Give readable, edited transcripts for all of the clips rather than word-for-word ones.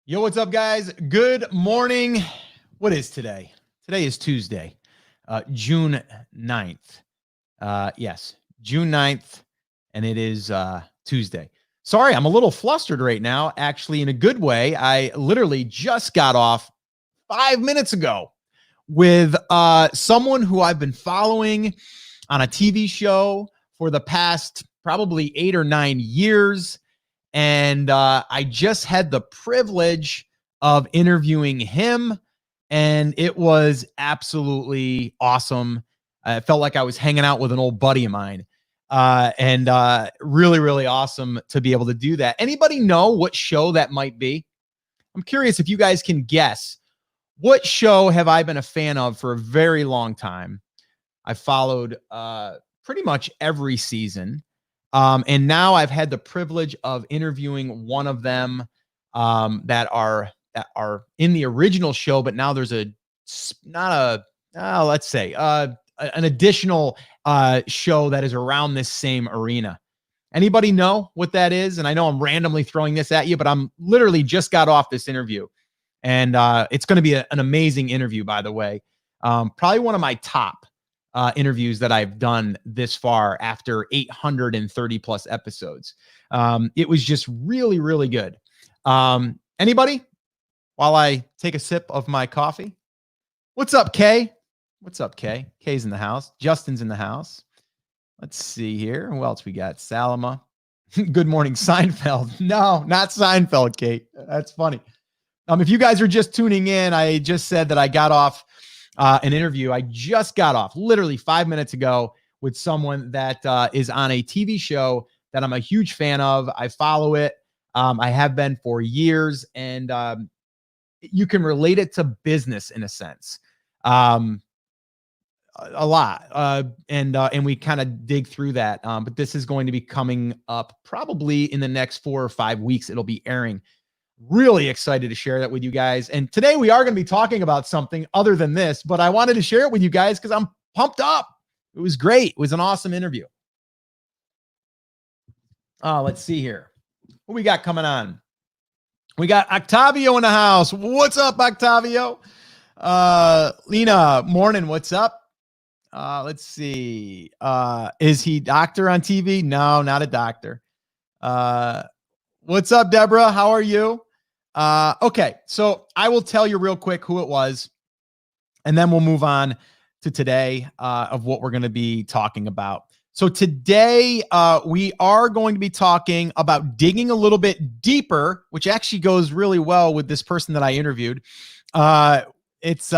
Yo, what's up, guys? Good morning. What is today? Today is Tuesday, June 9th. Yes, June 9th, and it is Tuesday. Sorry, I'm a little flustered right now, actually, in a good way. I literally just got off 5 minutes ago with someone who I've been following on a TV show for the past probably 8 or 9 years. And I just had the privilege of interviewing him, and it was absolutely awesome. I felt like I was hanging out with an old buddy of mine, and really, really awesome to be able to do that. Anybody know what show that might be? I'm curious if you guys can guess. What show have I been a fan of for a very long time? I followed pretty much every season. And now I've had the privilege of interviewing one of them that are in the original show, but now there's an additional show that is around this same arena. Anybody know what that is? And I know I'm randomly throwing this at you, but I'm literally just got off this interview, and it's going to be an amazing interview, by the way. Probably one of my top interviews that I've done this far after 830 plus episodes. It was just really, really good. Anybody? While I take a sip of my coffee. What's up, Kay? What's up, Kay? Kay's in the house. Justin's in the house. Let's see here. Who else we got? Salama. Good morning, Seinfeld. No, not Seinfeld, Kate. That's funny. If you guys are just tuning in, I just said that I got off an interview. I just got off literally 5 minutes ago with someone that is on a TV show that I'm a huge fan of. I follow it. I have been for years, and you can relate it to business in a sense, a lot. And we kind of dig through that. But this is going to be coming up probably in the next 4 or 5 weeks. It'll be airing. Really excited to share that with you guys. And today we are going to be talking about something other than this, but I wanted to share it with you guys because I'm pumped up. It was great. It was an awesome interview. Let's see here. What we got coming on? We got Octavio in the house. What's up, Octavio? Lena, morning. What's up? Let's see. Is he doctor on TV? No, not a doctor. What's up, Deborah? How are you? Okay, so I will tell you real quick who it was, and then we'll move on to today of what we're going to be talking about. So today we are going to be talking about digging a little bit deeper, which actually goes really well with this person that I interviewed. It's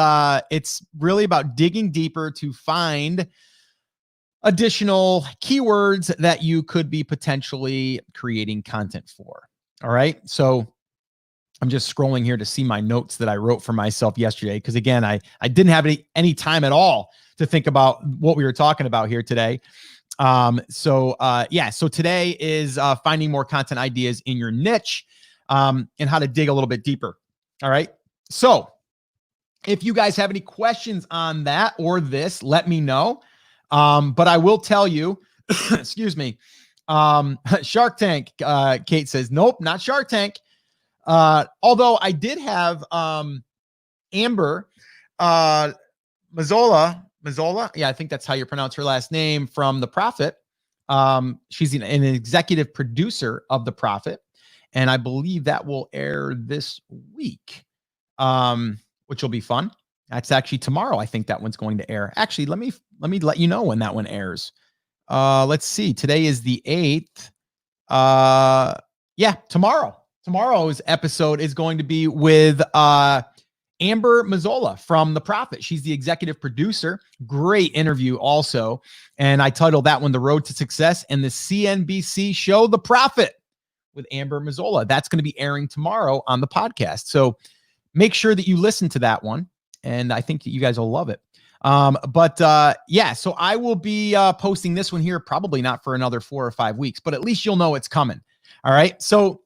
really about digging deeper to find additional keywords that you could be potentially creating content for. All right. So I'm just scrolling here to see my notes that I wrote for myself yesterday. Cause again, I didn't have any time at all to think about what we were talking about here today. So today is finding more content ideas in your niche, and how to dig a little bit deeper. All right. So if you guys have any questions on that or this, let me know. But I will tell you, excuse me, Shark Tank, Kate says, nope, not Shark Tank. Although I did have Amber Mazzola. Yeah, I think that's how you pronounce her last name, from The Prophet. She's an executive producer of The Prophet, and I believe that will air this week, which will be fun. That's actually tomorrow. I think that one's going to air. Actually, let me let you know when that one airs. Let's see. Today is the 8th. Yeah, tomorrow. Tomorrow's episode is going to be with Amber Mazzola from The Prophet. She's the executive producer. Great interview also. And I titled that one The Road to Success and the CNBC show The Prophet with Amber Mazzola. That's going to be airing tomorrow on the podcast. So make sure that you listen to that one. And I think that you guys will love it. So I will be posting this one here, probably not for another 4 or 5 weeks, but at least you'll know it's coming. All right. So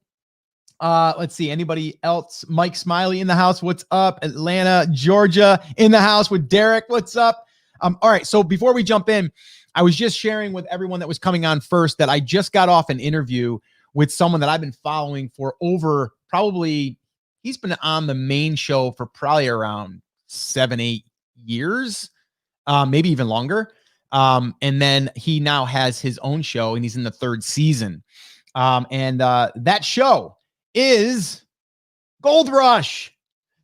let's see. Anybody else? Mike Smiley in the house. What's up? Atlanta, Georgia in the house with Derek. What's up? All right. So before we jump in, I was just sharing with everyone that was coming on first that I just got off an interview with someone that I've been following for over probably he's been on the main show for probably around 7-8 years, maybe even longer. And then he now has his own show, and he's in the 3rd season. And that show is Gold Rush.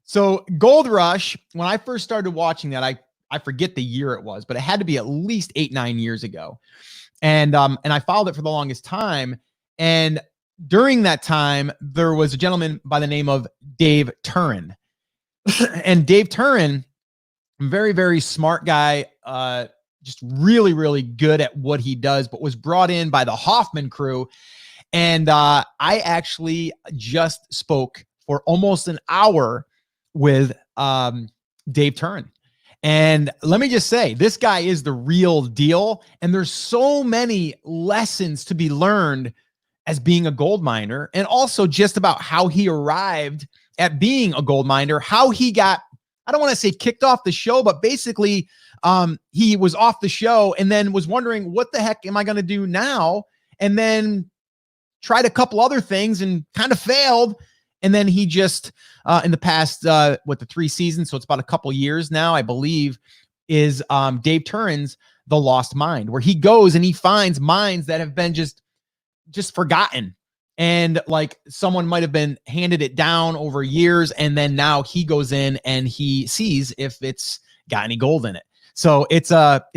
So Gold Rush, when I first started watching that, I forget the year it was, but it had to be at least 8-9 years ago. And I followed it for the longest time. And during that time, there was a gentleman by the name of Dave Turin. And Dave Turin, very, very smart guy, just really, really good at what he does, but was brought in by the Hoffman crew. And I actually just spoke for almost an hour with Dave Turin. And let me just say, this guy is the real deal. And there's so many lessons to be learned as being a gold miner, and also just about how he arrived at being a gold miner, how he got, I don't want to say kicked off the show, but basically he was off the show and then was wondering, what the heck am I going to do now? And then tried a couple other things and kind of failed. And then he just, in the past, the 3 seasons, so it's about a couple years now, I believe, is Dave Turin's The Lost Mine, where he goes and he finds mines that have been just forgotten. And like someone might have been handed it down over years. And then now he goes in and he sees if it's got any gold in it. So it's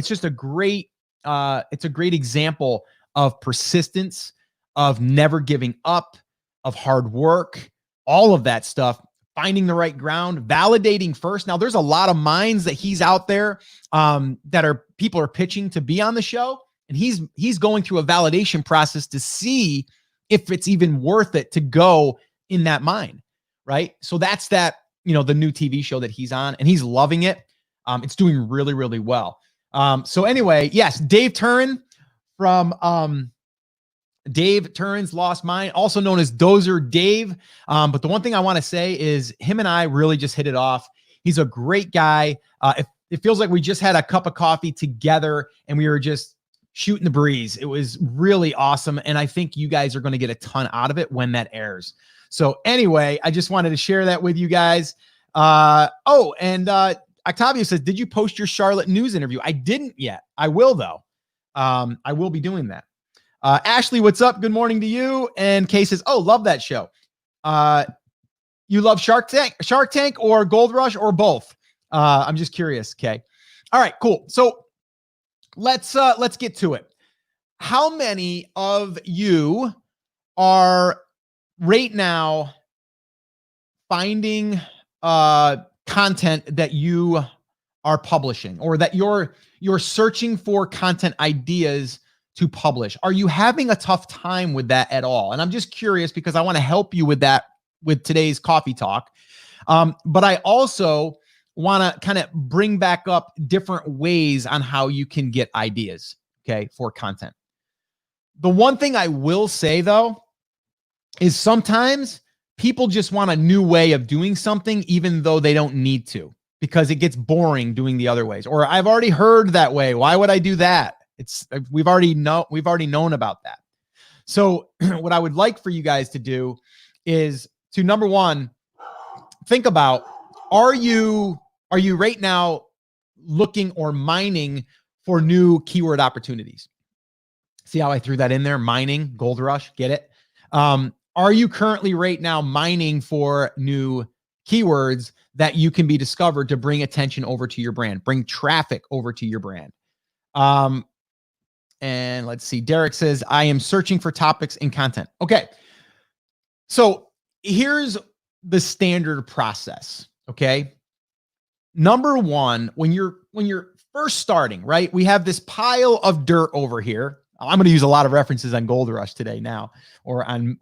just a great, it's a great example of persistence, of never giving up, of hard work, all of that stuff, finding the right ground, validating first. Now there's a lot of mines that he's out there that people are pitching to be on the show. And he's going through a validation process to see if it's even worth it to go in that mine, right? So that's the new TV show that he's on, and he's loving it. It's doing really, really well. So anyway, yes, Dave Turin from Dave Turin's Lost Mine, also known as Dozer Dave. But the one thing I want to say is him and I really just hit it off. He's a great guy. It feels like we just had a cup of coffee together and we were just shooting the breeze. It was really awesome. And I think you guys are going to get a ton out of it when that airs. So anyway, I just wanted to share that with you guys. Octavio says, did you post your Charlotte news interview? I didn't yet. I will though. I will be doing that. Ashley, what's up? Good morning to you. And Kay says, oh, love that show. You love Shark Tank or Gold Rush or both? I'm just curious. Kay. All right, cool. So let's get to it. How many of you are right now finding content that you are publishing, or that you're searching for content ideas to publish? Are you having a tough time with that at all? And I'm just curious because I want to help you with that with today's coffee talk. But I also want to kind of bring back up different ways on how you can get ideas, okay, for content. The one thing I will say though, is sometimes people just want a new way of doing something, even though they don't need to, because it gets boring doing the other ways. Or I've already heard that way. Why would I do that? We've already known about that. So what I would like for you guys to do is to, number one, think about, are you right now looking or mining for new keyword opportunities? See how I threw that in there? Mining, Gold Rush, get it? Are you currently right now mining for new keywords that you can be discovered to bring attention over to your brand, bring traffic over to your brand? And let's see, Derek says, I am searching for topics and content. Okay. So here's the standard process. Okay. Number one, when you're first starting, right? We have this pile of dirt over here. I'm going to use a lot of references on Gold Rush today now, or on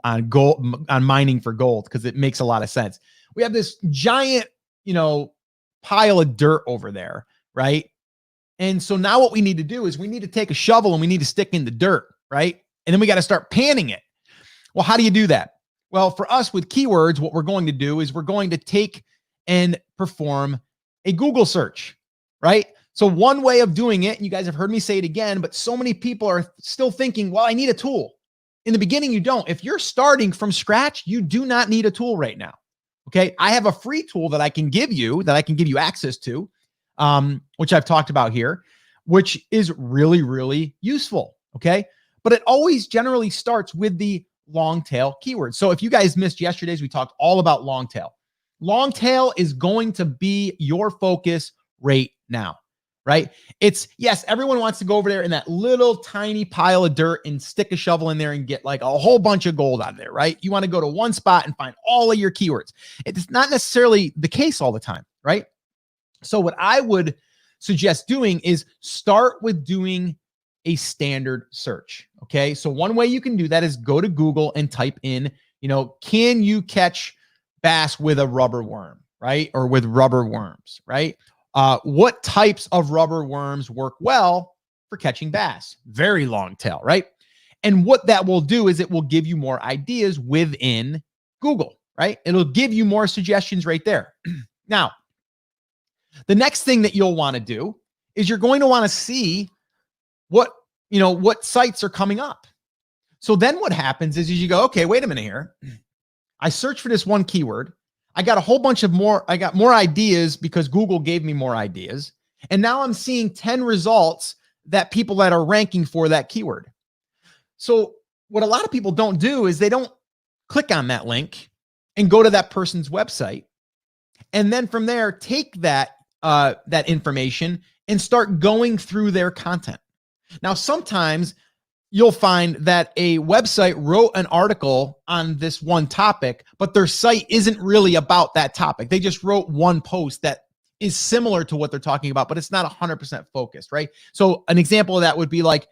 mining for gold, because it makes a lot of sense. We have this giant, pile of dirt over there, right? And so now what we need to do is we need to take a shovel and we need to stick in the dirt, right? And then we got to start panning it. Well, how do you do that? Well, for us with keywords, what we're going to do is we're going to take and perform a Google search, right? So one way of doing it, and you guys have heard me say it again, but so many people are still thinking, well, I need a tool. In the beginning, you don't. If you're starting from scratch, you do not need a tool right now. Okay. I have a free tool that I can give you access to, which I've talked about here, which is really, really useful. Okay. But it always generally starts with the Longtail keywords. So if you guys missed yesterday's, we talked all about Longtail. Longtail is going to be your focus right now, right? It's, yes, everyone wants to go over there in that little tiny pile of dirt and stick a shovel in there and get like a whole bunch of gold out of there, right? You want to go to one spot and find all of your keywords. It's not necessarily the case all the time, right? So what I would suggest doing is start with doing a standard search. Okay. So one way you can do that is go to Google and type in, can you catch bass with a rubber worm, right? Or with rubber worms, right? What types of rubber worms work well for catching bass? Very long tail, right? And what that will do is it will give you more ideas within Google, right? It'll give you more suggestions right there. Now, the next thing that you'll want to do is you're going to want to see what sites are coming up. So then what happens is you go, okay, wait a minute here. I searched for this one keyword. I got a whole bunch of I got more ideas because Google gave me more ideas. And now I'm seeing 10 results that people that are ranking for that keyword. So what a lot of people don't do is they don't click on that link and go to that person's website. And then from there, take that information and start going through their content. Now, sometimes you'll find that a website wrote an article on this one topic, but their site isn't really about that topic. They just wrote one post that is similar to what they're talking about, but it's not 100% focused, right? So an example of that would be like,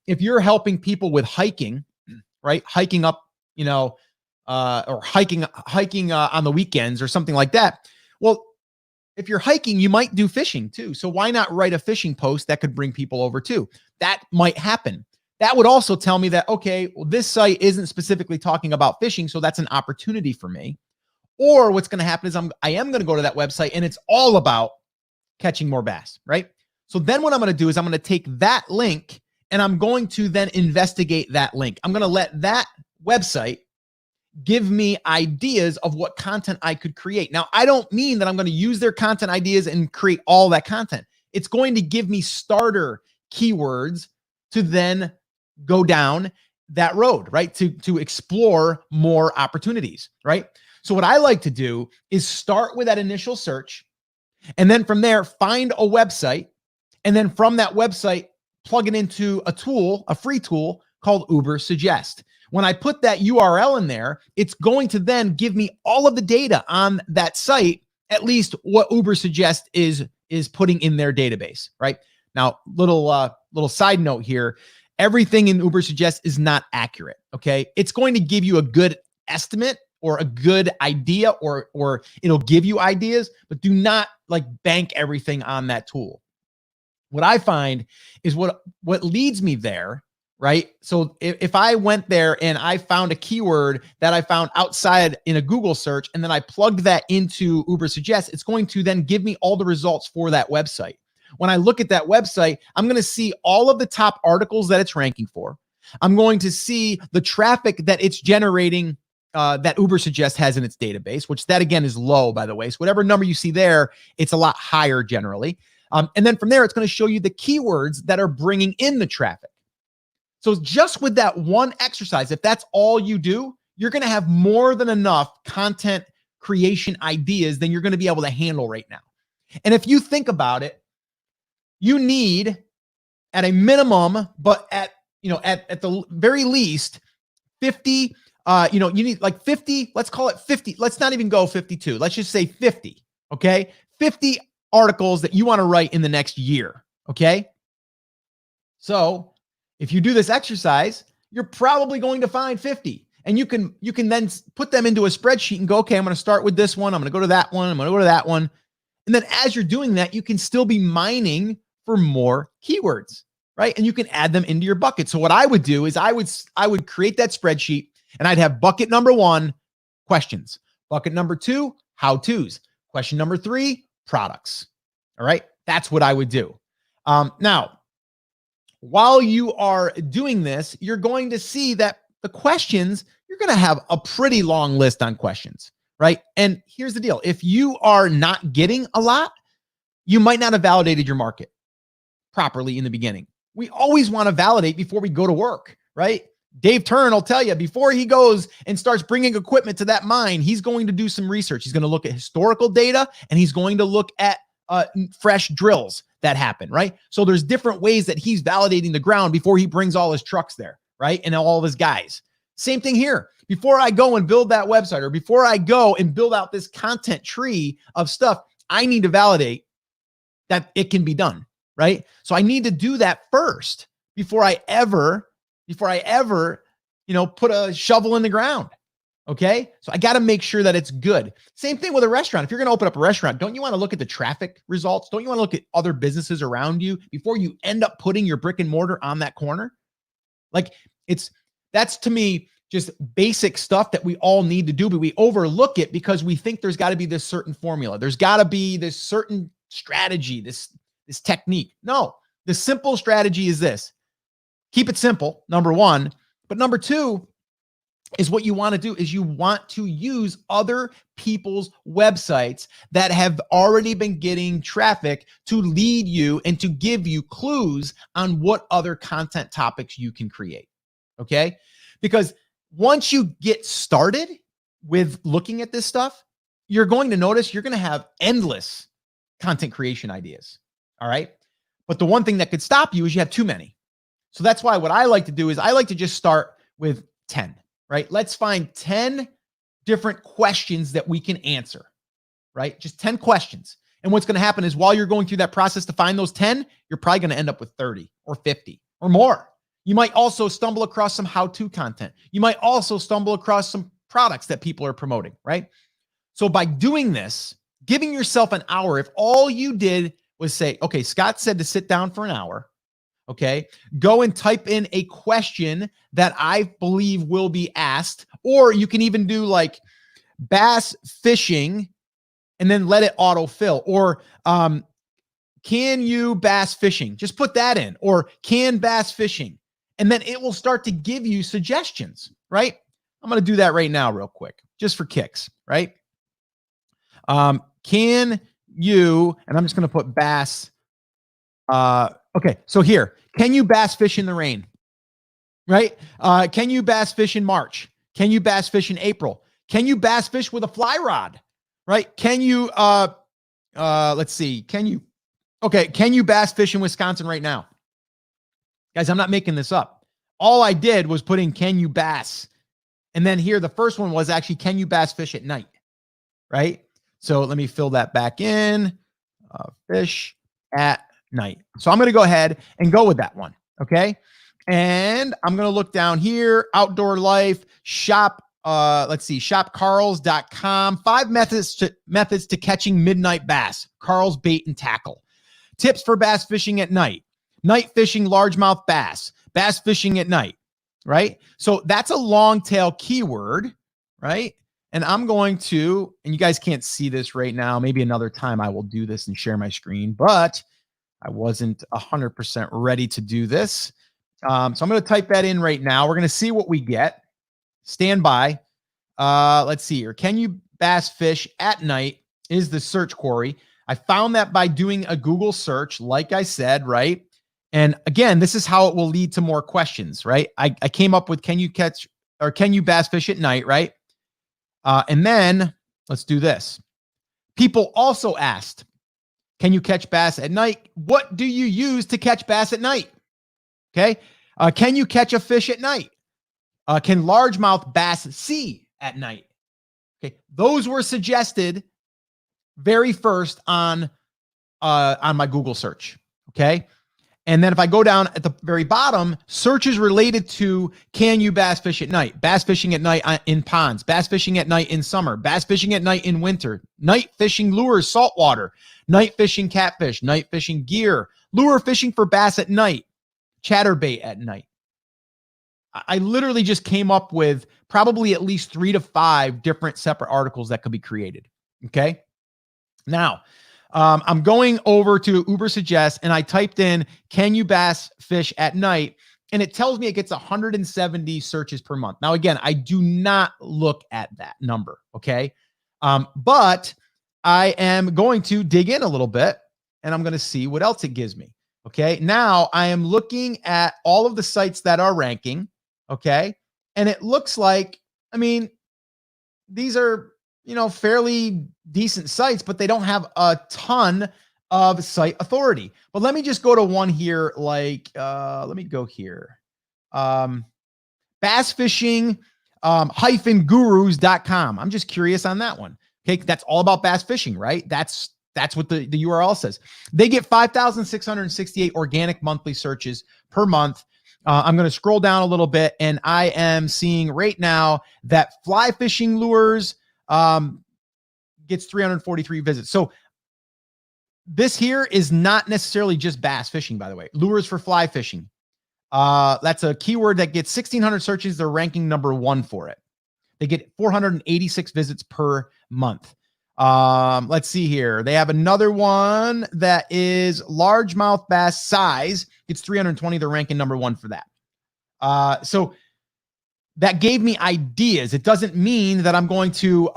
if you're helping people with hiking, right? Hiking up, or hiking on the weekends or something like that. Well, if you're hiking, you might do fishing too. So why not write a fishing post that could bring people over too? That might happen. That would also tell me that, okay, well, this site isn't specifically talking about fishing, so that's an opportunity for me. Or what's going to happen is I am going to go to that website and it's all about catching more bass, right? So then what I'm going to do is I'm going to take that link and I'm going to then investigate that link. I'm going to let that website give me ideas of what content I could create. Now, I don't mean that I'm going to use their content ideas and create all that content. It's going to give me starter keywords to then go down that road, right? To explore more opportunities, right? So what I like to do is start with that initial search, and then from there, find a website, and then from that website, plug it into a tool, a free tool called Ubersuggest. When I put that URL in there, it's going to then give me all of the data on that site, at least what Ubersuggest is putting in their database, right? Now, little side note here, everything in Ubersuggest is not accurate, okay? It's going to give you a good estimate or a good idea, or it'll give you ideas, but do not like bank everything on that tool. What I find is what leads me there, right? So if I went there and I found a keyword that I found outside in a Google search, and then I plugged that into Ubersuggest, it's going to then give me all the results for that website. When I look at that website, I'm going to see all of the top articles that it's ranking for. I'm going to see the traffic that it's generating, that Ubersuggest has in its database, which that again is low, by the way. So whatever number you see there, it's a lot higher generally. And then from there, it's going to show you the keywords that are bringing in the traffic. So just with that one exercise, if that's all you do, you're going to have more than enough content creation ideas than you're going to be able to handle right now. And if you think about it, you need at a minimum, but at the very least, 50, you need like 50, let's call it 50. Let's not even go 52. Let's just say 50. Okay. 50 articles that you want to write in the next year. Okay. So if you do this exercise, you're probably going to find 50, and you can then put them into a spreadsheet and go, okay, I'm going to start with this one. I'm going to go to that one. I'm going to go to that one. And then as you're doing that, you can still be mining for more keywords, right? And you can add them into your bucket. So what I would do is I would create that spreadsheet, and I'd have bucket number 1, questions. Bucket number 2, how-tos. Question number 3, products. All right. That's what I would do. Now, while you are doing this, you're going to see that the questions, you're going to have a pretty long list on questions, right? And here's the deal. If you are not getting a lot, you might not have validated your market properly in the beginning. We always want to validate before we go to work, right? Dave Turn will tell you before he goes and starts bringing equipment to that mine, he's going to do some research. He's going to look at historical data and he's going to look at fresh drills that happen, right? So there's different ways that he's validating the ground before he brings all his trucks there, right? And all of his guys. Same thing here. Before I go and build that website or before I go and build out this content tree of stuff, I need to validate that it can be done, right? So I need to do that first before I ever, put a shovel in the ground. Okay. So I got to make sure that it's good. Same thing with a restaurant. If you're going to open up a restaurant, don't you want to look at the traffic results? Don't you want to look at other businesses around you before you end up putting your brick and mortar on that corner? Like that's to me, just basic stuff that we all need to do, but we overlook it because we think there's got to be this certain formula. There's got to be this certain strategy, this technique. No, the simple strategy is this. Keep it simple, number one. But number two is what you want to do is you want to use other people's websites that have already been getting traffic to lead you and to give you clues on what other content topics you can create. Okay? Because once you get started with looking at this stuff, you're going to notice you're going to have endless content creation ideas. All right? But the one thing that could stop you is you have too many. So that's why what I like to do is I like to just start with 10, right? Let's find 10 different questions that we can answer, right? Just 10 questions. And what's going to happen is while you're going through that process to find those 10, you're probably going to end up with 30 or 50 or more. You might also stumble across some how-to content. You might also stumble across some products that people are promoting, right? So by doing this, giving yourself an hour, if all you did was say, okay, Scott said to sit down for an hour, okay, go and type in a question that I believe will be asked, or you can even do like bass fishing and then let it autofill, or can you bass fishing? Just put that in, or can bass fishing, and then it will start to give you suggestions, right? I'm going to do that right now real quick, just for kicks, right? Can you, and I'm just going to put bass, okay, so here, can you bass fish in the rain? Right? Can you bass fish in March? Can you bass fish in April? Can you bass fish with a fly rod? Right? Can you, let's see, can you bass fish in Wisconsin right now? Guys, I'm not making this up. All I did was put in, can you bass? And then here, the first one was actually, can you bass fish at night? Right? So let me fill that back in, fish at night. So I'm going to go ahead and go with that one. Okay. And I'm going to look down here, outdoor life, shop. Let's see, shopcarls.com. 5 methods to catching midnight bass. Carl's bait and tackle. Tips for bass fishing at night. Night fishing largemouth bass. Bass fishing at night. Right. So that's a long tail keyword. Right. And I'm going to, and you guys can't see this right now. Maybe another time I will do this and share my screen, but I wasn't 100% ready to do this. So I'm going to type that in right now. We're going to see what we get. Stand by. Let's see here. Can you bass fish at night is the search query. I found that by doing a Google search, like I said, right? And again, this is how it will lead to more questions, right? I came up with, can you catch or can you bass fish at night, right? And then let's do this. People also asked, can you catch bass at night? What do you use to catch bass at night? Okay. Can you catch a fish at night? Can largemouth bass see at night? Okay. Those were suggested very first on my Google search. Okay. And then if I go down at the very bottom, searches related to, can you bass fish at night? Bass fishing at night in ponds, bass fishing at night in summer, bass fishing at night in winter, night fishing lures, saltwater, night fishing catfish, night fishing gear, lure fishing for bass at night, chatterbait at night. I literally just came up with probably at least 3 to 5 different separate articles that could be created. Okay. Now, I'm going over to Uber Suggest and I typed in, can you bass fish at night? And it tells me it gets 170 searches per month. Now, again, I do not look at that number. Okay. But I am going to dig in a little bit and I'm going to see what else it gives me. Okay. Now I am looking at all of the sites that are ranking. Okay. And it looks like, I mean, these are, fairly decent sites, but they don't have a ton of site authority. But let me just go to one here. Like, let me go here. Bass fishing, -gurus.com. I'm just curious on that one. Okay. That's all about bass fishing, right? That's what the URL says. They get 5,668 organic monthly searches per month. I'm going to scroll down a little bit and I am seeing right now that fly fishing lures gets 343 visits. So this here is not necessarily just bass fishing, by the way. Lures for fly fishing. That's a keyword that gets 1,600 searches. They're ranking #1 for it. They get 486 visits per month. Let's see here. They have another one that is largemouth bass size. It's 320. They're ranking #1 for that. So that gave me ideas. It doesn't mean that I'm going to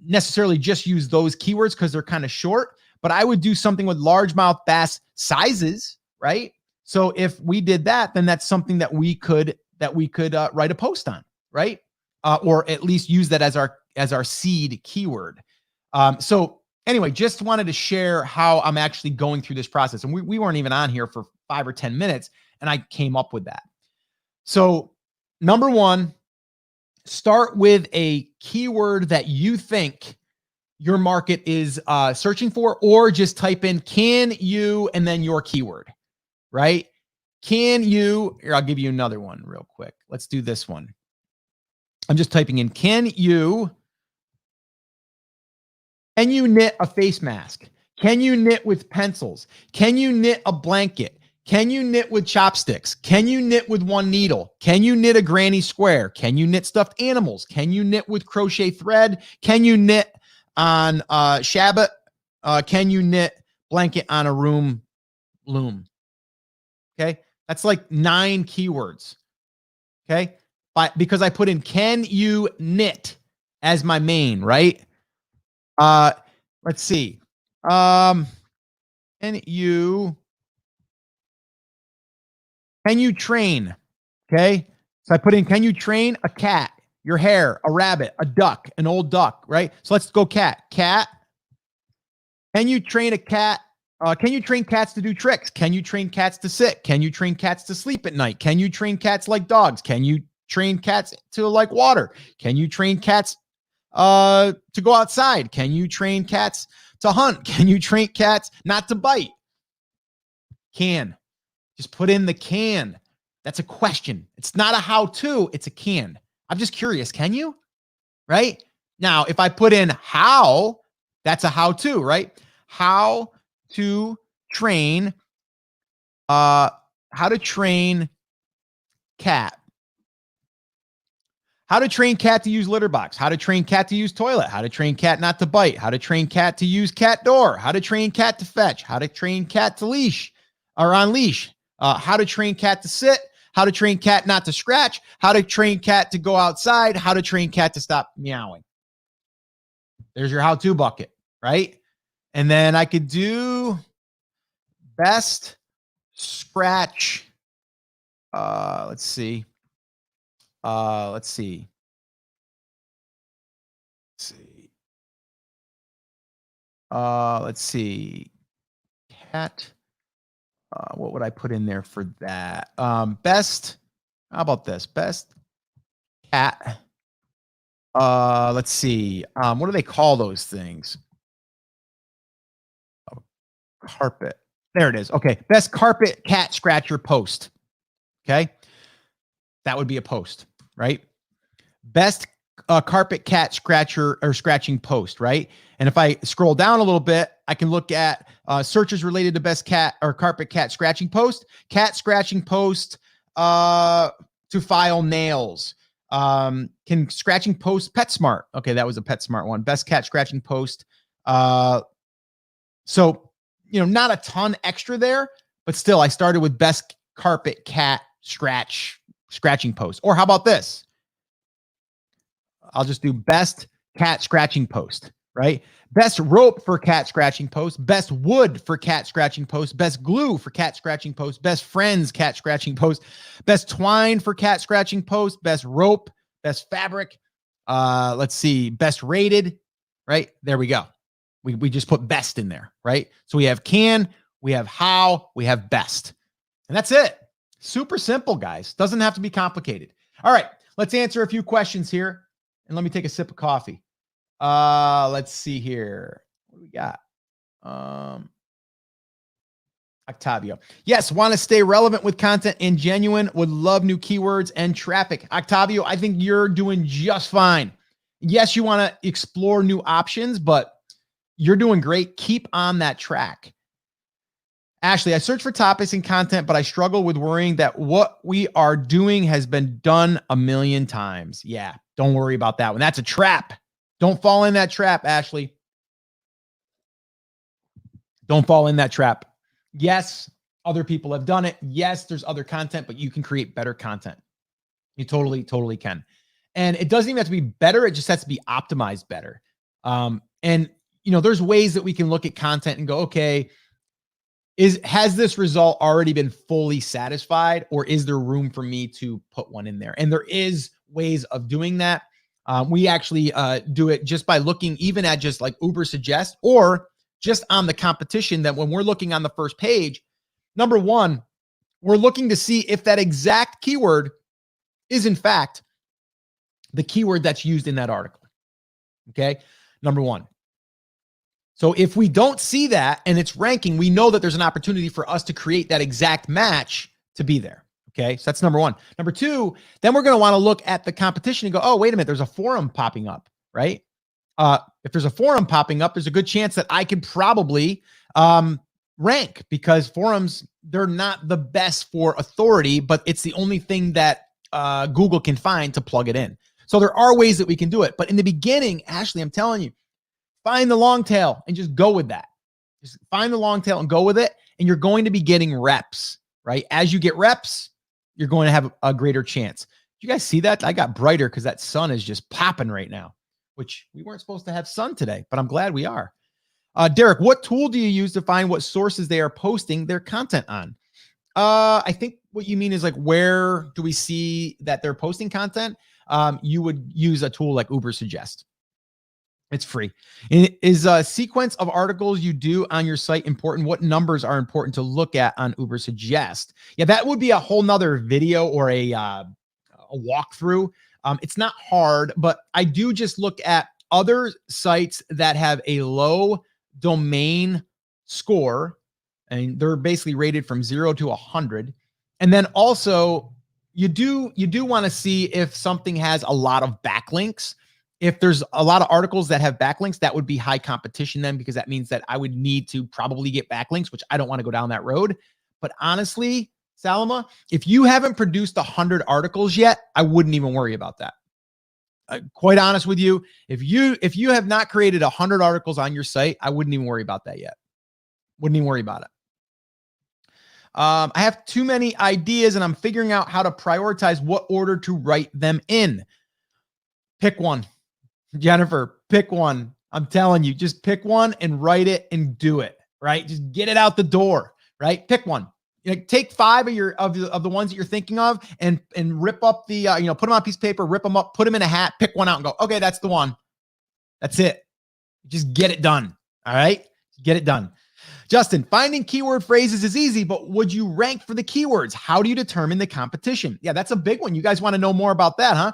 necessarily just use those keywords because they're kind of short, but I would do something with largemouth bass sizes, right? So if we did that, then that's something that we could write a post on, right? Or at least use that as our seed keyword. So anyway, just wanted to share how I'm actually going through this process. And we weren't even on here for 5 or 10 minutes and I came up with that. So #1, start with a keyword that you think your market is searching for, or just type in can you and then your keyword, right? Can you, here, I'll give you another one real quick. Let's do this one. I'm just typing in, can you knit a face mask? Can you knit with pencils? Can you knit a blanket? Can you knit with chopsticks? Can you knit with one needle? Can you knit a granny square? Can you knit stuffed animals? Can you knit with crochet thread? Can you knit on Shabbat? Can you knit blanket on a room loom? Okay. That's like 9 keywords. Okay. But because I put in, can you knit as my main, right? Let's see. Can you train? Okay. So I put in, can you train a cat, your hair, a rabbit, a duck, an old duck, right? So let's go cat. Cat. Can you train a cat? Can you train cats to do tricks? Can you train cats to sit? Can you train cats to sleep at night? Can you train cats like dogs? Can you train cats to like water? Can you train cats to go outside? Can you train cats to hunt? Can you train cats not to bite? Can. Just put in the can. That's a question. It's not a how-to, it's a can. I'm just curious, can you? Right? Now, if I put in how, that's a how-to, right? How to train cat. How to train cat to use litter box. How to train cat to use toilet. How to train cat not to bite. How to train cat to use cat door. How to train cat to fetch. How to train cat to leash or on leash. How to train cat to sit. How to train cat not to scratch. How to train cat to go outside. How to train cat to stop meowing. There's your how-to bucket, right? And then I could do best scratch. Let's see. Let's see. Cat. What would I put in there for that? Best. How about this? Best cat. Let's see. What do they call those things? Oh, carpet. There it is. Okay. Best carpet cat scratcher post. Okay. That would be a post, right? Best carpet cat scratcher or scratching post, right? And if I scroll down a little bit, I can look at searches related to best cat or carpet cat scratching post, cat scratching post to file nails. Can scratching post PetSmart? Okay, that was a PetSmart one. Best cat scratching post. So, not a ton extra there, but still I started with best carpet cat scratching post. Or how about this? I'll just do best cat scratching post. right? Best rope for cat scratching post, best wood for cat scratching post, best glue for cat scratching post, best friends cat scratching post, best twine for cat scratching post, best rope, best fabric. Let's see, best rated, right? There we go. We just put best in there, right? So we have can, we have how, we have best. And that's it. Super simple, guys. Doesn't have to be complicated. All right, let's answer a few questions here. And let me take a sip of coffee. Let's see here. What do we got? Octavio. Yes, want to stay relevant with content and genuine. Would love new keywords and traffic. Octavio, I think you're doing just fine. Yes, you want to explore new options, but you're doing great. Keep on that track. Ashley, I search for topics and content, but I struggle with worrying that what we are doing has been done a million times. Yeah, don't worry about that one. That's a trap. Don't fall in that trap, Ashley. Don't fall in that trap. Yes, other people have done it. Yes, there's other content, but you can create better content. You totally can. And it doesn't even have to be better. It just has to be optimized better. And you know, there's ways that we can look at content and go, okay, has this result already been fully satisfied, or is there room for me to put one in there? And there is ways of doing that. We actually do it just by looking even at just like Uber Suggest, or just on the competition, that when we're looking on the first page, number one, we're looking to see if that exact keyword is in fact the keyword that's used in that article. Okay, number one. So if we don't see that and it's ranking, we know that there's an opportunity for us to create that exact match to be there. Okay, so that's number one. Number two, then we're going to want to look at the competition and go, oh, wait a minute, there's a forum popping up, right? If there's a forum popping up, there's a good chance that I could probably rank, because forums, they're not the best for authority, but it's the only thing that Google can find to plug it in. So there are ways that we can do it. But in the beginning, Ashley, I'm telling you, find the long tail and just go with that. Just find the long tail and go with it. And you're going to be getting reps, right? As you get reps, you're going to have a greater chance. Did you guys see that? I got brighter because that sun is just popping right now, which we weren't supposed to have sun today, but I'm glad we are. Derek, what tool do you use to find what sources they are posting their content on? I think what you mean is like, where do we see that they're posting content? You would use a tool like Uber Suggest. It's free. Is a sequence of articles you do on your site important? What numbers are important to look at on Uber Suggest? Yeah, that would be a whole nother video or a walkthrough. It's not hard, but I do just look at other sites that have a low domain score, and they're basically rated from 0 to 100. And then also you do want to see if something has a lot of backlinks. If there's a lot of articles that have backlinks, that would be high competition then, because that means that I would need to probably get backlinks, which I don't want to go down that road. But honestly, Salama, if you haven't produced 100 articles yet, I wouldn't even worry about that. Quite honest with you, if you have not created 100 articles on your site, I wouldn't even worry about that yet. Wouldn't even worry about it. I have too many ideas and I'm figuring out how to prioritize what order to write them in. Pick one. Jennifer, pick one. I'm telling you, just pick one and write it and do it, right? Just get it out the door, right? Pick one. Take 5 of the ones that you're thinking of and rip up the, put them on a piece of paper, rip them up, put them in a hat, pick one out and go, okay, that's the one. That's it. Just get it done. All right. Get it done. Justin, finding keyword phrases is easy, but would you rank for the keywords? How do you determine the competition? Yeah, that's a big one. You guys want to know more about that,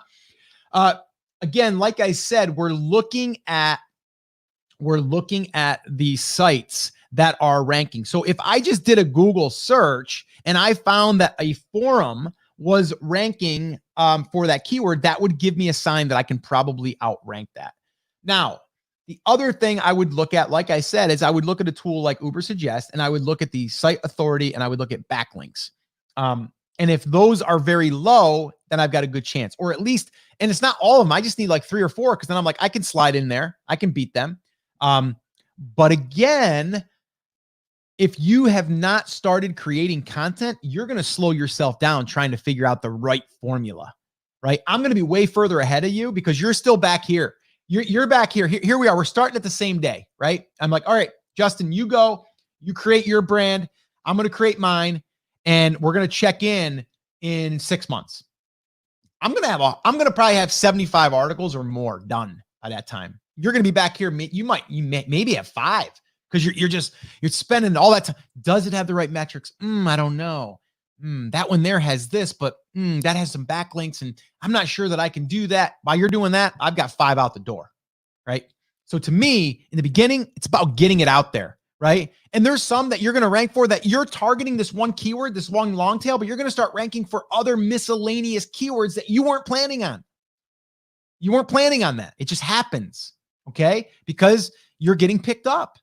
huh? Again, like I said, we're looking at the sites that are ranking. So if I just did a Google search and I found that a forum was ranking for that keyword, that would give me a sign that I can probably outrank that. Now, the other thing I would look at, like I said, is I would look at a tool like Uber Suggest, and I would look at the site authority, and I would look at backlinks. And if those are very low, then I've got a good chance, or at least, and it's not all of them. I just need like 3 or 4, because then I'm like, I can slide in there. I can beat them. But again, if you have not started creating content, you're going to slow yourself down trying to figure out the right formula, right? I'm going to be way further ahead of you because you're still back here. You're back here. Here we are. We're starting at the same day, right? I'm like, all right, Justin, you go, you create your brand. I'm going to create mine, and we're going to check in 6 months. I'm going to probably have 75 articles or more done by that time. You're going to be back here. You maybe have 5 because you're spending all that time. Does it have the right metrics? I don't know. That one there has this, but that has some backlinks, and I'm not sure that I can do that. While you're doing that, I've got 5 out the door, right? So to me, in the beginning, it's about getting it out there, right? And there's some that you're going to rank for that you're targeting this one keyword, this long tail, but you're going to start ranking for other miscellaneous keywords that you weren't planning on. You weren't planning on that. It just happens, okay? Because you're getting picked up,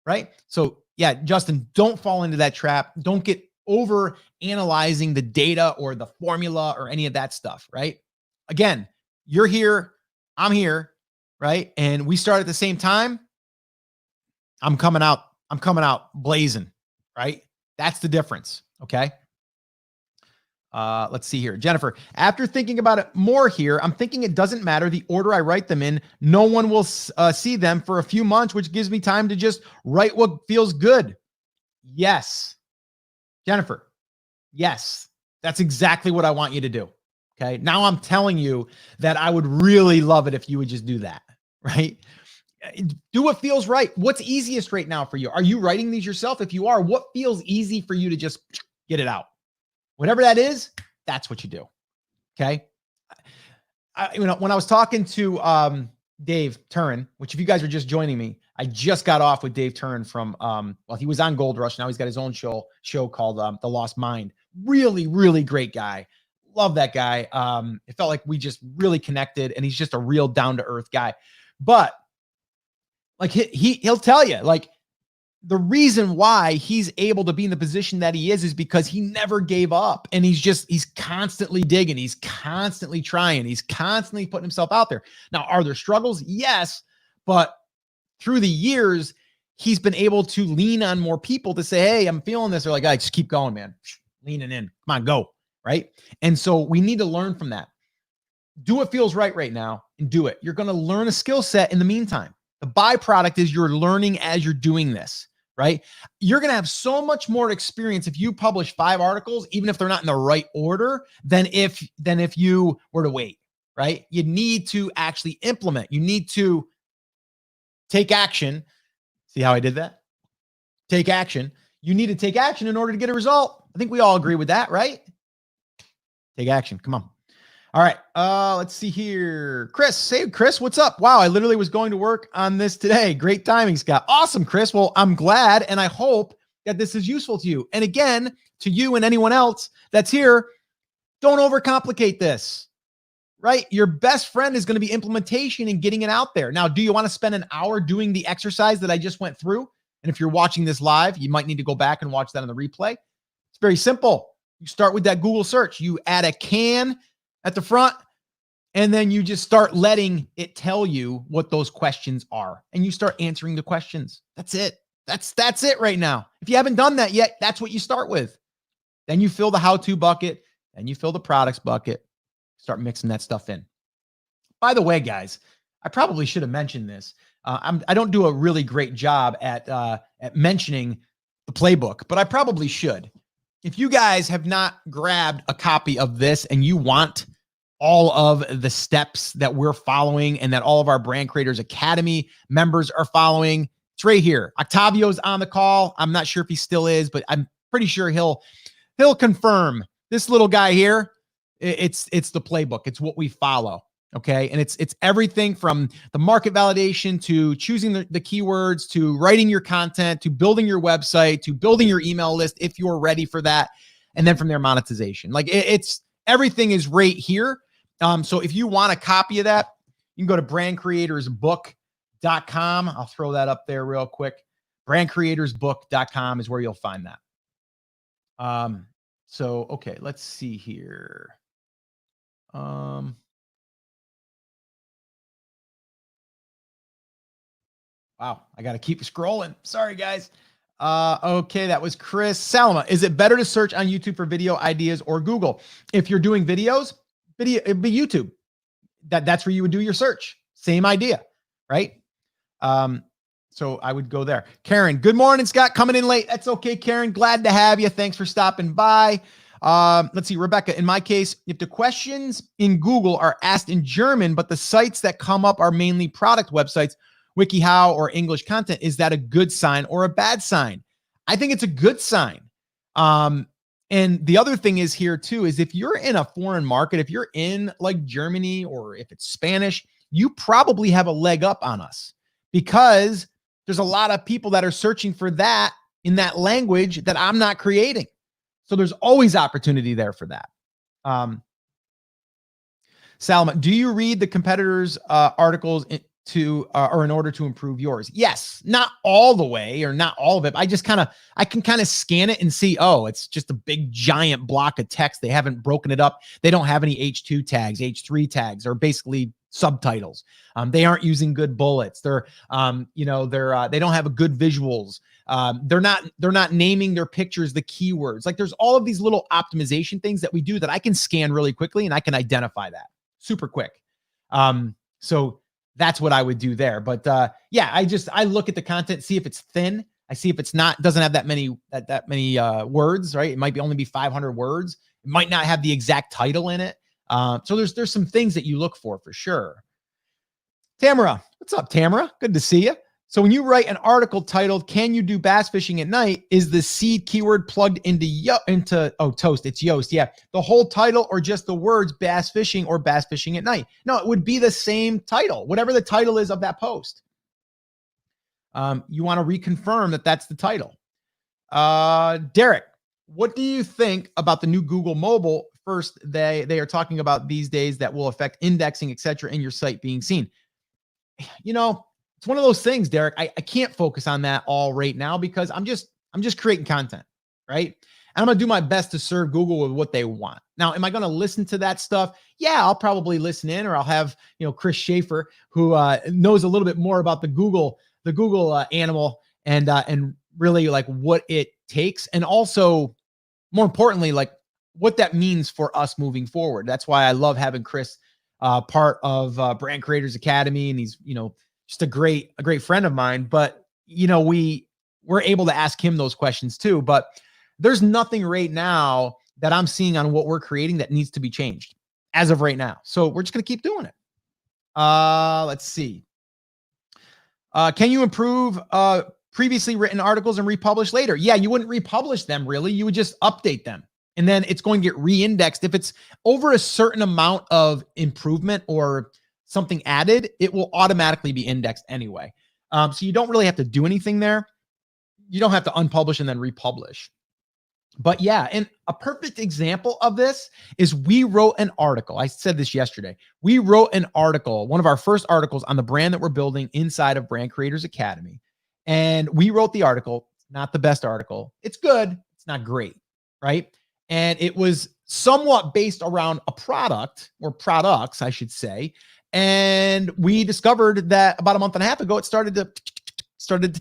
right? So yeah, Justin, don't fall into that trap. Don't get over analyzing the data or the formula or any of that stuff, right? Again, you're here, I'm here, right? And we start at the same time. I'm coming out blazing, right? That's the difference, okay? Let's see here. Jennifer, after thinking about it more here, I'm thinking it doesn't matter the order I write them in. No one will see them for a few months, which gives me time to just write what feels good. Yes. Jennifer, yes, that's exactly what I want you to do. Okay. Now I'm telling you that I would really love it if you would just do that, right? Do what feels right. What's easiest right now for you? Are you writing these yourself? If you are, what feels easy for you to just get it out? Whatever that is, that's what you do. Okay. When I was talking to Dave Turin, which if you guys are just joining me, I just got off with Dave Turin from, well, he was on Gold Rush. Now he's got his own show called The Lost Mind. Really, really great guy. Love that guy. It felt like we just really connected, and he's just a real down-to-earth guy. But like he'll tell you, like, the reason why he's able to be in the position that he is because he never gave up. And he's constantly digging. He's constantly trying. He's constantly putting himself out there. Now, are there struggles? Yes. But through the years, he's been able to lean on more people to say, hey, I'm feeling this. They're like, just keep going, man. Leaning in. Come on, go. Right. And so we need to learn from that. Do what feels right now and do it. You're going to learn a skill set in the meantime. The byproduct is you're learning as you're doing this. Right? You're going to have so much more experience if you publish 5 articles, even if they're not in the right order, than if you were to wait, right? You need to actually implement. You need to take action. See how I did that? Take action. You need to take action in order to get a result. I think we all agree with that, right? Take action. Come on. All right. Let's see here. Chris, hey, Chris, what's up? Wow. I literally was going to work on this today. Great timing, Scott. Awesome, Chris. Well, I'm glad. And I hope that this is useful to you. And again, to you and anyone else that's here, don't overcomplicate this, right? Your best friend is going to be implementation and getting it out there. Now, do you want to spend an hour doing the exercise that I just went through? And if you're watching this live, you might need to go back and watch that on the replay. It's very simple. You start with that Google search. You add a can at the front, and then you just start letting it tell you what those questions are, and you start answering the questions. That's it. That's it right now. If you haven't done that yet, that's what you start with. Then you fill the how-to bucket, then you fill the products bucket, start mixing that stuff in. By the way, guys, I probably should have mentioned this. I don't do a really great job at mentioning the playbook, but I probably should. If you guys have not grabbed a copy of this and you want all of the steps that we're following and that all of our Brand Creators Academy members are following, it's right here. Octavio's on the call. I'm not sure if he still is, but I'm pretty sure he'll confirm. This little guy here, it's the playbook. It's what we follow. Okay. And it's everything from the market validation to choosing the keywords, to writing your content, to building your website, to building your email list if you're ready for that. And then from there, monetization. Like it's everything is right here. So if you want a copy of that, you can go to brandcreatorsbook.com. I'll throw that up there real quick. Brandcreatorsbook.com is where you'll find that. So, okay, let's see here. Wow, I got to keep scrolling. Sorry, guys. Okay, that was Chris. Salma, is it better to search on YouTube for video ideas or Google? If you're doing videos, it'd be YouTube. That's where you would do your search. Same idea. right? So I would go there. Karen, good morning, Scott. Coming in late. That's okay, Karen. Glad to have you. Thanks for stopping by. Let's see, Rebecca, in my case, if the questions in Google are asked in German, but the sites that come up are mainly product websites, WikiHow or English content, is that a good sign or a bad sign? I think it's a good sign. And the other thing is here too, is if you're in a foreign market, if you're in like Germany or if it's Spanish, you probably have a leg up on us because there's a lot of people that are searching for that in that language that I'm not creating. So there's always opportunity there for that. Salma, do you read the competitors' articles or in order to improve yours? Yes, not all the way or not all of it. I can kind of scan it and see, oh, it's just a big giant block of text. They haven't broken it up. They don't have any H2 tags, H3 tags, or basically subtitles. They aren't using good bullets. They don't have good visuals. They're not naming their pictures the keywords. Like there's all of these little optimization things that we do that I can scan really quickly and I can identify that super quick. So that's what I would do there. But yeah, I look at the content, see if it's thin. I see if it's doesn't have that many words, right? It might only be 500 words. It might not have the exact title in it. So there's some things that you look for sure. Tamara, what's up, Tamara? Good to see you. So when you write an article titled, "Can you do bass fishing at night?" is the seed keyword plugged into toast? It's Yoast. Yeah. The whole title or just the words bass fishing or bass fishing at night? No, it would be the same title, whatever the title is of that post. You want to reconfirm that that's the title. Derek, what do you think about the new Google mobile? First, they are talking about these days that will affect indexing, etc., in your site being seen. It's one of those things, Derek. I can't focus on that all right now because I'm just creating content, right? And I'm going to do my best to serve Google with what they want. Now, am I going to listen to that stuff? Yeah, I'll probably listen in, or I'll have, Chris Schaefer, who knows a little bit more about the Google animal and really like what it takes. And also more importantly, like what that means for us moving forward. That's why I love having Chris part of Brand Creators Academy. And he's, just a great friend of mine, but we're able to ask him those questions too. But there's nothing right now that I'm seeing on what we're creating that needs to be changed as of right now. So we're just going to keep doing it. Let's see. Can you improve previously written articles and republish later? Yeah, you wouldn't republish them really. You would just update them. And then it's going to get re-indexed. If it's over a certain amount of improvement or something added, it will automatically be indexed anyway. So you don't really have to do anything there. You don't have to unpublish and then republish. But yeah, and a perfect example of this is we wrote an article. I said this yesterday. We wrote an article, one of our first articles on the brand that we're building inside of Brand Creators Academy. And we wrote the article, not the best article. It's good. It's not great, right? And it was somewhat based around a product or products, I should say. And we discovered that about a month and a half ago, it started to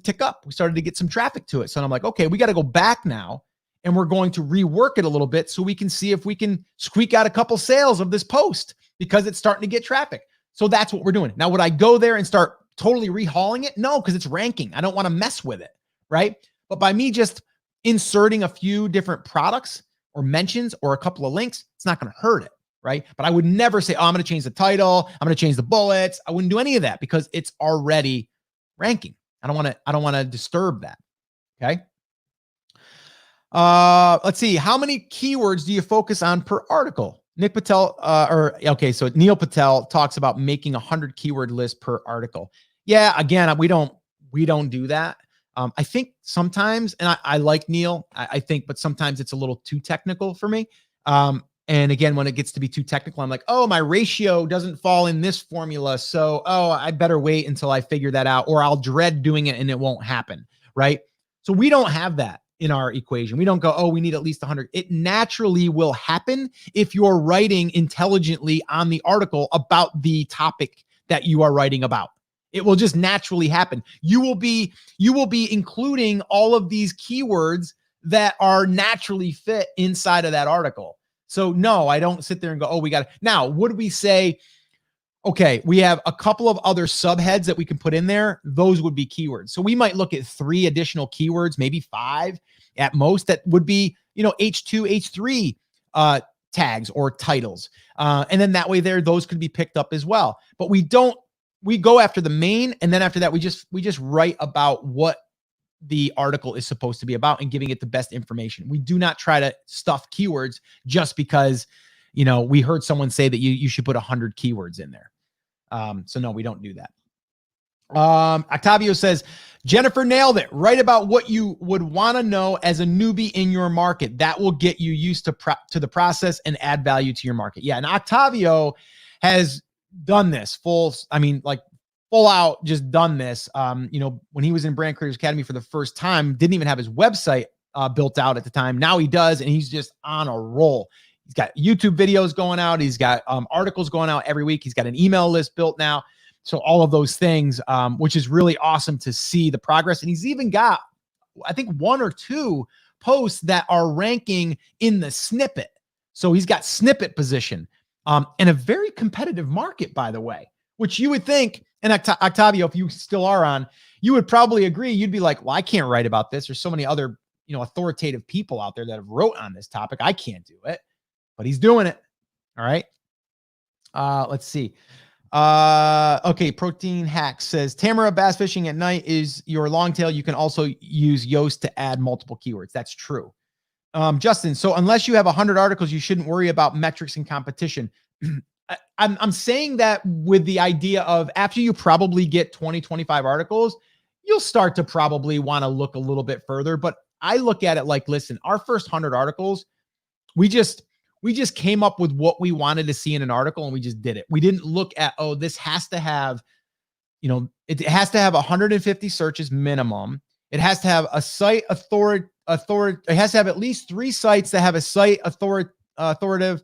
tick up. We started to get some traffic to it. So I'm like, okay, we got to go back now and we're going to rework it a little bit so we can see if we can squeak out a couple sales of this post because it's starting to get traffic. So that's what we're doing. Now, would I go there and start totally rehauling it? No, because it's ranking. I don't want to mess with it, right? But by me just inserting a few different products or mentions or a couple of links, it's not going to hurt it. Right. But I would never say, oh, I'm going to change the title. I'm going to change the bullets. I wouldn't do any of that because it's already ranking. I don't want to disturb that. Okay. Let's see. How many keywords do you focus on per article? Nick Patel, so Neil Patel talks about making 100 keyword list per article. Yeah. Again, we don't do that. I think sometimes, and I like Neil, I think, but sometimes it's a little too technical for me. And again, when it gets to be too technical, I'm like, oh, my ratio doesn't fall in this formula. So, I better wait until I figure that out, or I'll dread doing it and it won't happen. Right. So we don't have that in our equation. We don't go, oh, we need at least 100. It naturally will happen if you're writing intelligently on the article about the topic that you are writing about. It will just naturally happen. You will be including all of these keywords that are naturally fit inside of that article. So no, I don't sit there and go, oh, we got it. Now, would we say, okay, we have a couple of other subheads that we can put in there. Those would be keywords. So we might look at 3 additional keywords, maybe 5 at most, that would be, H2, H3 tags or titles. And then that way those could be picked up as well. But we go after the main, and then after that, we just write about what the article is supposed to be about and giving it the best information. We do not try to stuff keywords just because, we heard someone say that you should put 100 keywords in there. So no, we don't do that. Octavio says, Jennifer nailed it. Write about what you would want to know as a newbie in your market. That will get you used to the process and add value to your market. Yeah. And Octavio has done this full out, just done this. When he was in Brand Creators Academy for the first time, didn't even have his website built out at the time. Now he does, and he's just on a roll. He's got YouTube videos going out. He's got articles going out every week. He's got an email list built now. So all of those things, which is really awesome to see the progress. And he's even got, I think, 1 or 2 posts that are ranking in the snippet. So he's got snippet position in a very competitive market, by the way, which you would think, and Octavio, if you still are on, you would probably agree. You'd be like, well, I can't write about this. There's so many other, authoritative people out there that have wrote on this topic. I can't do it, but he's doing it. All right. Let's see. Okay. Protein Hack says, Tamara, bass fishing at night is your long tail. You can also use Yoast to add multiple keywords. That's true. Justin, so unless you have 100 articles, you shouldn't worry about metrics and competition. I'm saying that with the idea of after you probably get 20, 25 articles, you'll start to probably want to look a little bit further. But I look at it like, listen, our first 100 articles, we just came up with what we wanted to see in an article and we just did it. We didn't look at, this has to have, it has to have 150 searches minimum. It has to have a site it has to have at least 3 sites that have a site authoritative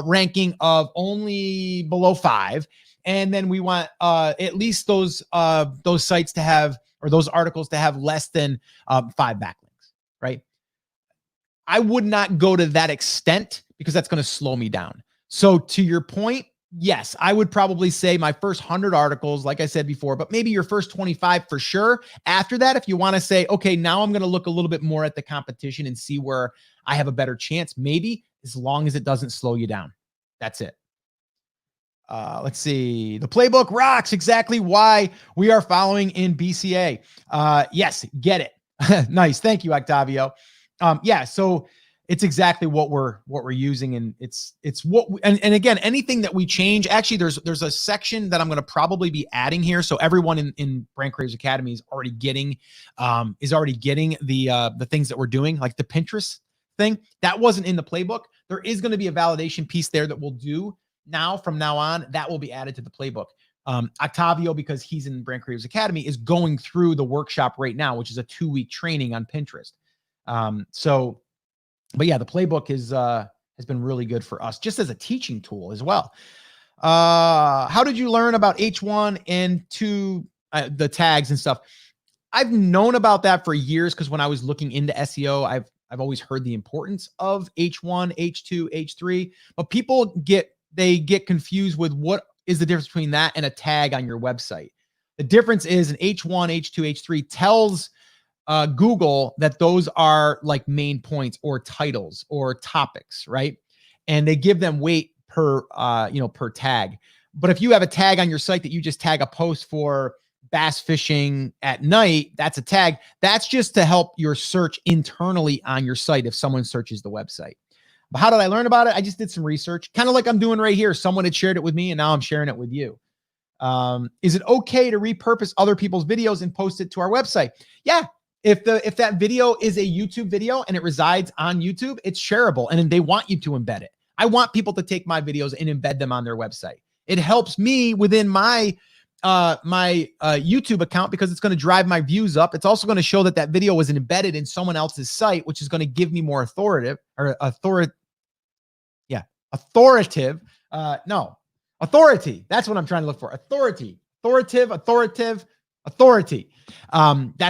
ranking of only below 5. And then we want at least those sites to have, or those articles to have less than 5 backlinks, right? I would not go to that extent because that's going to slow me down. So to your point, yes, I would probably say my first 100 articles, like I said before, but maybe your first 25 for sure. After that, if you want to say, okay, now I'm going to look a little bit more at the competition and see where I have a better chance, maybe, as long as it doesn't slow you down. That's it. Let's see. The playbook rocks. Exactly why we are following in BCA. Yes, get it. Nice. Thank you, Octavio. Yeah, so it's exactly what we're using, and it's what and again, anything that we change, actually there's a section that I'm going to probably be adding here. So everyone in Brand Creators Academy is already getting the things that we're doing, like the Pinterest thing. That wasn't in the playbook. There is going to be a validation piece there that we'll do from now on. That will be added to the playbook. Octavio, because he's in Brand Creators Academy, is going through the workshop right now, which is a 2-week training on Pinterest. But yeah, the playbook has been really good for us just as a teaching tool as well. How did you learn about H1 and 2, the tags and stuff? I've known about that for years, because when I was looking into SEO, I've always heard the importance of H1, H2, H3, but people get confused with what is the difference between that and a tag on your website. The difference is an H1, H2, H3 tells Google that those are like main points or titles or topics, right? And they give them weight per tag. But if you have a tag on your site that you just tag a post for bass fishing at night, that's a tag. That's just to help your search internally on your site if someone searches the website. But how did I learn about it? I just did some research, kind of like I'm doing right here. Someone had shared it with me, and now I'm sharing it with you. Is it okay to repurpose other people's videos and post it to our website? Yeah. If that video is a YouTube video and it resides on YouTube, it's shareable, and they want you to embed it. I want people to take my videos and embed them on their website. It helps me within my YouTube account, because it's going to drive my views up. It's also going to show that video was embedded in someone else's site, which is going to give me more authoritative. Authority. That's what I'm trying to look for. Authority. That's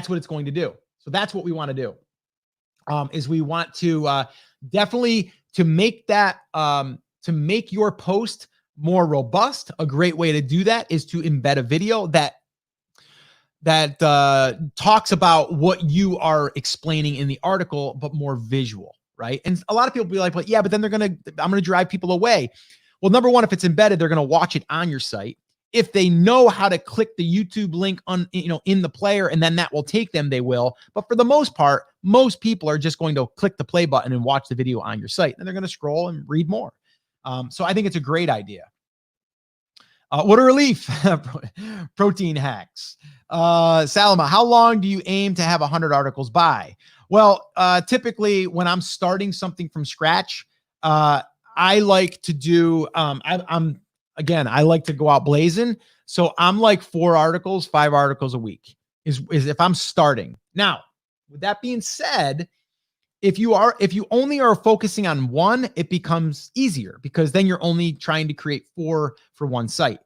what it's going to do. So that's what we want to do. Is we want to definitely to make that to make your post more robust, a great way to do that is to embed a video that talks about what you are explaining in the article, but more visual, right? And a lot of people be like, "But yeah, but then I'm gonna drive people away." Well, number one, if it's embedded, they're gonna watch it on your site. If they know how to click the YouTube link on, in the player, and then that will take them, they will. But for the most part, most people are just going to click the play button and watch the video on your site, and they're going to scroll and read more. So I think it's a great idea. What a relief. Protein hacks. Salama, how long do you aim to have 100 articles by? Well, typically when I'm starting something from scratch, I like to do, I like to go out blazing. So I'm like 4 articles, 5 articles a week is if I'm starting. Now, with that being said, if you only are focusing on one, it becomes easier because then you're only trying to create 4 for one site.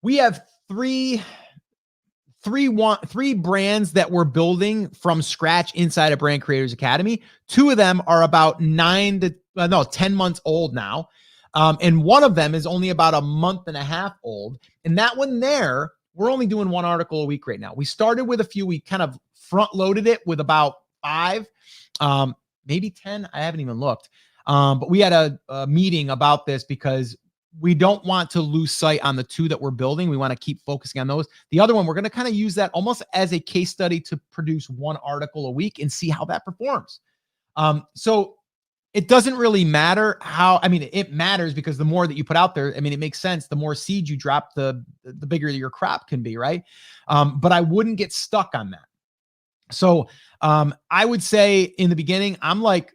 We have three brands that we're building from scratch inside of Brand Creators Academy. 2 of them are about 10 months old now. And one of them is only about a month and a half old. And that one there, we're only doing 1 article a week right now. We started with a few, we kind of front loaded it with about 5, maybe 10. I haven't even looked. But we had a meeting about this because we don't want to lose sight on the 2 that we're building. We want to keep focusing on those. The other one, we're going to kind of use that almost as a case study to produce 1 article a week and see how that performs. So it doesn't really matter how, it matters because the more that you put out there, it makes sense. The more seeds you drop, the bigger your crop can be, right? But I wouldn't get stuck on that. So I would say in the beginning, I'm like,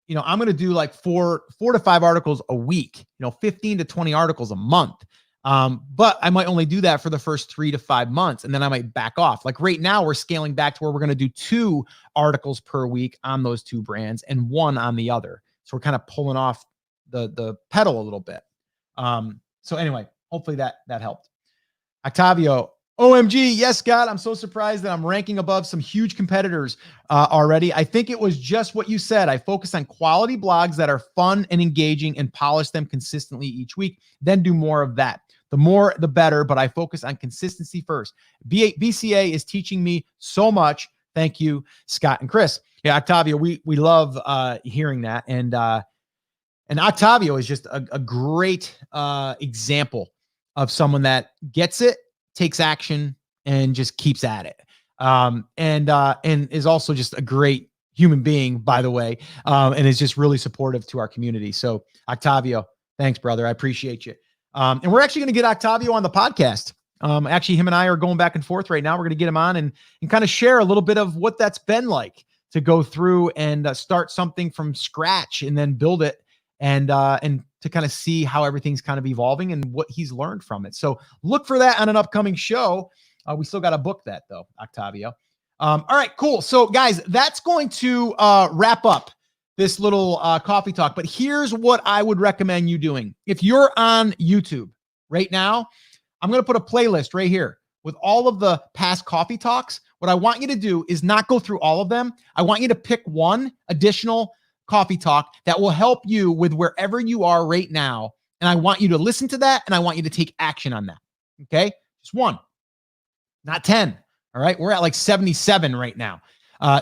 I'm going to do like 4 to 5 articles a week, 15 to 20 articles a month. But I might only do that for the first 3 to 5 months, and then I might back off. Like right now, we're scaling back to where we're going to do 2 articles per week on those 2 brands and 1 on the other. So we're kind of pulling off the pedal a little bit. So anyway, hopefully that helped. Octavio, OMG, yes, Scott, I'm so surprised that I'm ranking above some huge competitors already. I think it was just what you said. I focus on quality blogs that are fun and engaging and polish them consistently each week, then do more of that. The more, the better, but I focus on consistency first. BCA is teaching me so much. Thank you, Scott and Chris. Yeah, Octavio, we love hearing that. And Octavio is just a great example of someone that gets it, takes action, and just keeps at it. And is also just a great human being, by the way, and is just really supportive to our community. So Octavio, thanks, brother. I appreciate you. And we're actually going to get Octavio on the podcast. Actually, him and I are going back and forth right now. We're going to get him on and kind of share a little bit of what that's been like to go through and start something from scratch and then build it and to kind of see how everything's kind of evolving and what he's learned from it. So look for that on an upcoming show. We still got to book that though, Octavio. All right, cool. So guys, that's going to wrap up this little coffee talk. But here's what I would recommend you doing. If you're on YouTube right now, I'm going to put a playlist right here with all of the past coffee talks. What I want you to do is not go through all of them. I want you to pick one additional coffee talk that will help you with wherever you are right now. And I want you to listen to that, and I want you to take action on that. Okay? Just one, not 10. All right? We're at like 77 right now.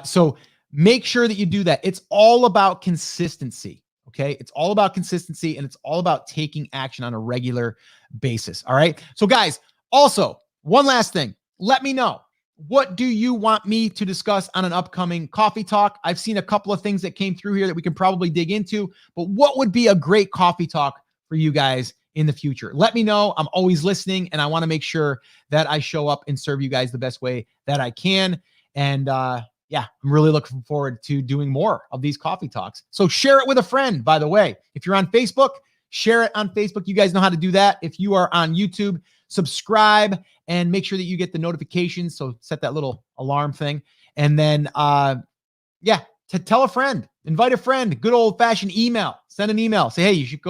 So make sure that you do that. It's all about consistency. Okay? It's all about consistency, and it's all about taking action on a regular basis. All right? So guys, also, one last thing. Let me know. What do you want me to discuss on an upcoming coffee talk? I've seen a couple of things that came through here that we can probably dig into, but what would be a great coffee talk for you guys in the future? Let me know. I'm always listening, and I want to make sure that I show up and serve you guys the best way that I can. And yeah, I'm really looking forward to doing more of these coffee talks. So share it with a friend, by the way. If you're on Facebook, share it on Facebook. You guys know how to do that. If you are on YouTube, subscribe and make sure that you get the notifications. So set that little alarm thing. And then, yeah, to tell a friend, invite a friend, good old fashioned email, send an email, say, hey, you should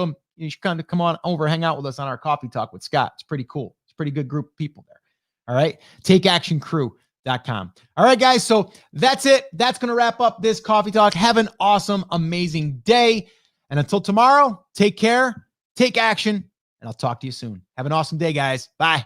kind of come on over, hang out with us on our coffee talk with Scott. It's pretty cool. It's a pretty good group of people there. All right. TakeActionCrew.com. All right, guys. So that's it. That's going to wrap up this coffee talk. Have an awesome, amazing day. And until tomorrow, take care, take action, and I'll talk to you soon. Have an awesome day, guys. Bye.